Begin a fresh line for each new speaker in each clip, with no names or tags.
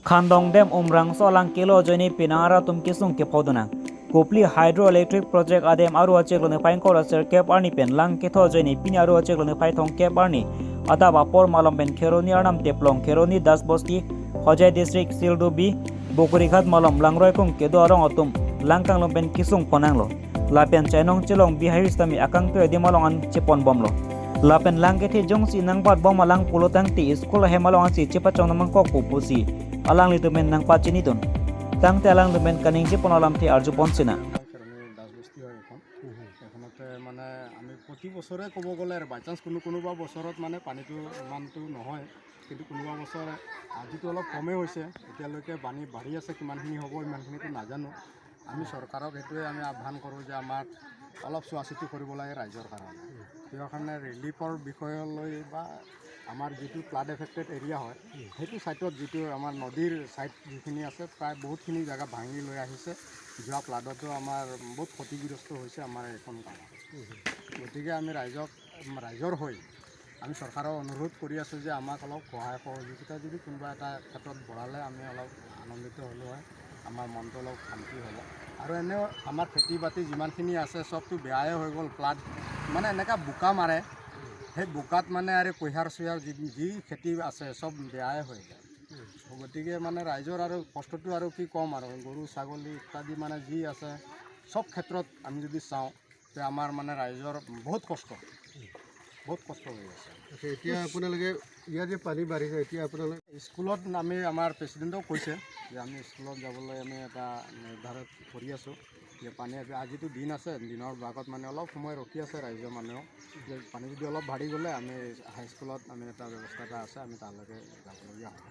Khandong Dam umrang solang kilo joni pinara tum kisung ke poduna. Kupli hydroelectric project adem aru achek lone pain kora ser cap arni pen lang ke tho joni pin aru achek lone pai thong cap arni. Ada vapor malam pen kheroni arnam teplong kheroni das bosti Hojai district sildu bi Bokurikat malam langroi kung kedo arong atum langkang lompen kisung ponanglo. Lapen chainong chilong bi hairistami akang to edi malong an chepon bomlo. Lapen langke jongsi nangpat bom alang pulotang ti school hemalong si chepachong namang kok pupusi. Alang litumen nang pachinitun tangte alang lumen kaning jepon alam ti arju ponsina
মানে আমি প্রতি বছরে ক'ব গ'লে বাই chance কোনোবা বছৰত মানে পানীটো ইমানটো নহয় কিন্তু কোনোবা বছৰ আজিতো অলপ কমেই হৈছে এতিয়ালৈকে পানী বাঢ়ি আছে কিমানখিনি হ'ব ইমানখিনিতো নাজানো আমি চৰকাৰক এইটোৱে আমি আহ্বান কৰোঁ যে আমাক অলপ চোৱা চিতি কৰিব লাগে ৰাইজৰ কাৰণে কিহৰ কাৰণে ৰিলিফৰ বিষয়লৈ বা আমাৰ যিটো ফ্লাড এফেক্টেড এৰিয়া হয় সেইটো ছাইটত যিটো আমাৰ নদীৰ ছাইট যিখিনি আছে প্ৰায় বহুতখিনি জেগা ভাঙি লৈ আহিছে যোৱা ফ্লাডতো আমাৰ বহুত ক্ষতিগ্ৰস্ত হৈছে আমাৰ এখন গাঁও গতিকে আমি ৰাইজৰ হৈ আমি চৰকাৰক অনুৰোধ কৰি আছোঁ যে আমাক অলপ সহায় সহযোগিতা যদি কোনোবা এটা ক্ষেত্ৰত বঢ়ালে আমি অলপ আনন্দিত হ'লোঁ হয় আমাৰ মনটো অলপ শান্তি হ'ব আৰু এনেও আমাৰ খেতি বাতি যিমানখিনি আছে চবটো বেয়াই হৈ গ'ল ফ্লাড মানে এনেকুৱা বোকা মাৰে সেই বোকাত মানে আৰু কুঁহিয়াৰ চুহিয়াৰ যি খেতি আছে চব বেয়াই হৈ যায় গতিকে মানে ৰাইজৰ আৰু কষ্টটো আৰু কি ক'ম আৰু গৰু ছাগলী ইত্যাদি মানে যি আছে চব ক্ষেত্ৰত আমি যদি চাওঁ তে আমাৰ মানে ৰাইজৰ বহুত কষ্ট হৈ আছে
এতিয়া আপোনালোকে ইয়াত যে পানী বাঢ়িছে এতিয়া আপোনালোকে
স্কুলত আমি আমাৰ প্ৰেচিডেণ্টক কৈছে যে আমি স্কুলত যাবলৈ আমি এটা নিৰ্ধাৰিত কৰি আছোঁ যে পানী আজিতো দিন আছে দিনৰ ভাগত মানে অলপ সময় ৰখি আছে ৰাইজৰ মানুহেও যে পানী যদি অলপ বাঢ়ি গ'লে আমি হাইস্কুলত আমি এটা ব্যৱস্থা এটা আছে আমি তালৈকে যাবলগীয়া হয়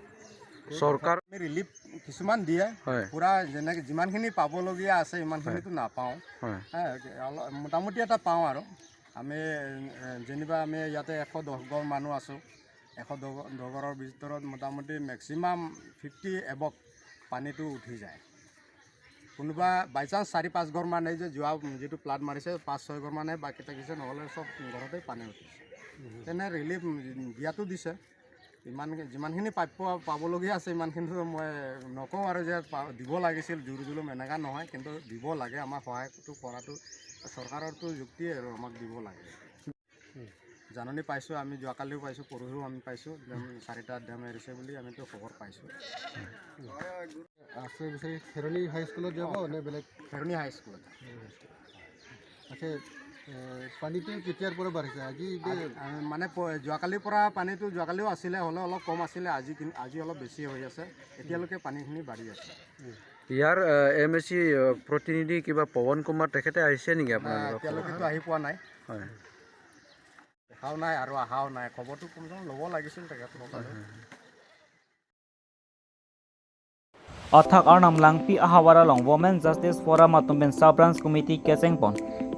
চৰকাৰ আমি ৰিলিফ কিছুমান দিয়ে পূৰা যেনেকৈ যিমানখিনি পাবলগীয়া আছে ইমানখিনিতো নাপাওঁ মোটামুটি এটা পাওঁ আৰু আমি যেনিবা আমি ইয়াতে 110 ঘৰ মানুহ আছোঁ 110 ঘৰৰ ভিতৰত মোটামুটি মেক্সিমাম 50 এবভ পানীটো উঠি যায় কোনোবা বাই চান্স 4-5 ঘৰ মানে যে যোৱা যিটো ফ্লাড মাৰিছে 5-6 ঘৰ মানে বাকী থাকিছে নহ'লে চব ঘৰতেই পানী উঠিছে তেনে ৰিলিফ দিয়াটো দিছে যিমানখিনি পাবলগীয়া আছে ইমানখিনিতো মই নকওঁ আৰু যে দিব লাগিছিল জোৰ জুলুম এনেকুৱা নহয় কিন্তু দিব লাগে আমাৰ সহায়টো কৰাটো চৰকাৰৰতো যুক্তি আৰু আমাক দিব লাগে জাননী পাইছোঁ আমি যোৱাকালিও পাইছোঁ পৰহিও আমি পাইছোঁ 4টা ডেম এৰিছে বুলি আমিতো খবৰ পাইছোঁ
আছে বিচাৰি খেৰণি হাইস্কুলত যাব নে বেলেগ
খেৰণি হাইস্কুলত
আছে পানীটো কেতিয়াৰ পৰা বাঢ়িছে আজি
মানে যোৱাকালিৰ পৰা পানীটো যোৱাকালিও আছিলে হ'লে অলপ কম আছিলে আজি অলপ বেছি হৈ আছে এতিয়ালৈকে পানীখিনি বাঢ়ি আছে
ইয়াৰ MSC প্ৰতিনিধি কিবা পৱন কুমাৰ তেখেতে আহিছে নেকি আপোনালোকৰ
এতিয়ালৈকেতো আহি পোৱা নাই দেখাও নাই আৰু অহাও নাই খবৰটো কমচে ল'ব লাগিছিল তেখেতসকলে
Athak arnam langpi ahawara long Women Justice Forum atumben Sub-Branch Committee kesengpon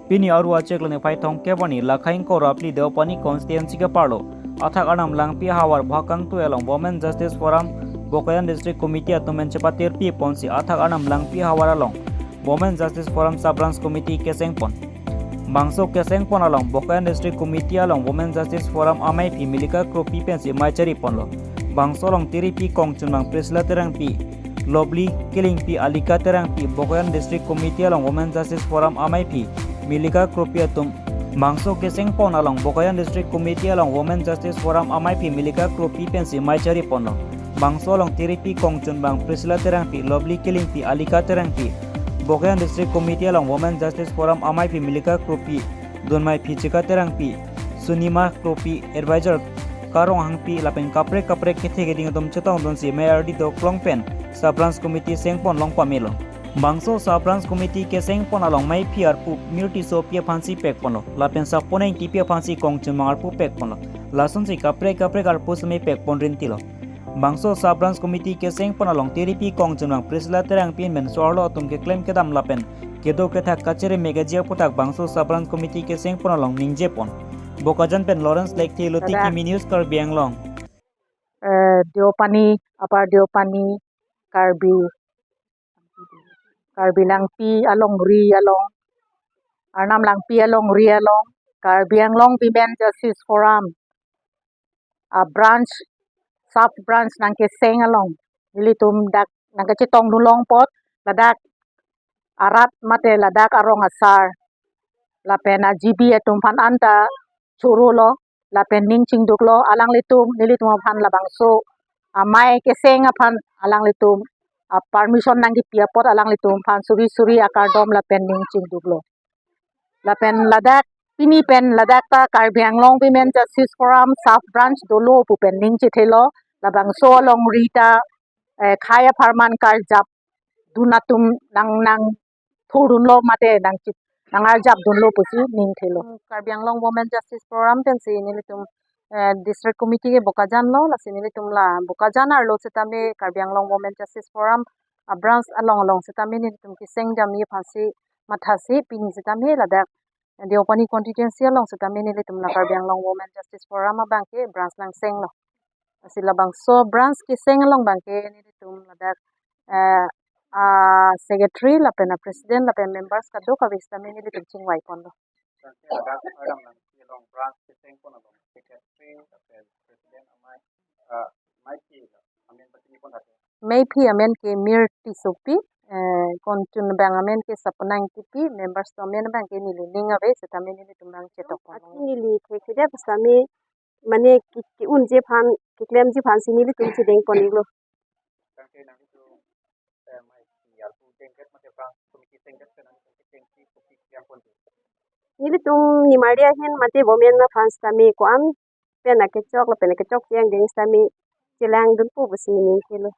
Pini aru achek lone pai thong kebani lakhain ko rapli deopani constituency ke parlo Athak arnam langpi ahawar bhakang tu elong Women Justice Forum Bokayan District Committee atumen cepatir pi ponsi Athak arnam langpi ahawara long Women Justice Forum Sub-Branch Committee kesengpon Bangso kesengpon along Bokayan District Committee along Women Justice Forum amai pi milika kropi pensi maichari ponlo Bangso long tiri pi kongchun bang presla terang pi Lovely killing pi alika terang pi Bokayan District Committee along Women Justice Forum amai pi milika kropiatum Bangso keseng pon along Bokayan District Committee along Women Justice Forum amai pi milika kropi pensi maichari ponlo Bangso long tiri pi kongchun bang prisla terang pi Lovely killing pi alika terang pi Bokayan District Committee along Women Justice Forum amai pi milika kropi donmai pi chika terang pi Sunima kropi advisor karong hang pi lapen kapre kithe geding dom chetong don si mayor di do klong pen Sub-Branch Committee sengpon long pamelo Bangso Sub-Branch Committee ke sengpon along mai piar pu multi so pia phansi pek ponlo lapen saponai ti pia phansi kongchun mangar pu pek ponlo lasun si kapre kar pu sme pek pon rintilo Bangso Sub-Branch Committee ke sengpon along tiripi kongchun mang presla terang pin men sorlo atum ke claim ke dam lapen kedo ke thak kachere megajia putak Bangso Sub-Branch Committee ke sengpon along ningje pon Bokajan pen Lawrence Lake thi Loti Kimi News Karbi Anglong
Diopani upper Diopani Karbi Langpi along Ri along Arnam Langpi along Ri along Karbi Anglong Women Justice Forum a branch sub branch nang ke seng along nilitum dak nangkacitong nulong pot ladak arat mate ladak arong asar lapen ajibi etum pan anta churulo lapen ning chingduklo alang litum nilitum pan labang so amai keseng pan alang litum permission nangki pia pot alang litum pan suri akar dom lapen ning chingduklo lapen ladak pini pen ladak ta Karbi Anglong Women Justice Forum South Branch dolo pupen ning chithelo labang so long rita khaya farman kar jap dunatum nang thurun lo mate nangar jap dun lo pusi ning thelo Karbi Anglong Women Justice Forum pen si nilitum district committee ke bokajan lo la si nilitum la bokajan ar lo setame Karbi Anglong Women Justice Forum branch along setame nilitum kiseng jam ye phasi mathasi pini setame ladak Deopani constituency along setame nilitum la Karbi Anglong Women Justice Forum abangke branch nang seng lo sila bang so branch kiseng along bangke nilitum ladak secretary lapen president lapen members kado kawis tami nili tumching wai pondo may phi amen ke mir tisopi kon chun bang amen ke sapnang tipi members to amen bang ke nili ning ave setami nili tumang chetok
nili khede pasami mane ki unje phan ki claim ji phan sinili tumchi deng poniglo nili tum ni maria hen mate bomen na phan stami ko am pena ke chok la pena ke chok yang deng stami chilang dun pu busini kilo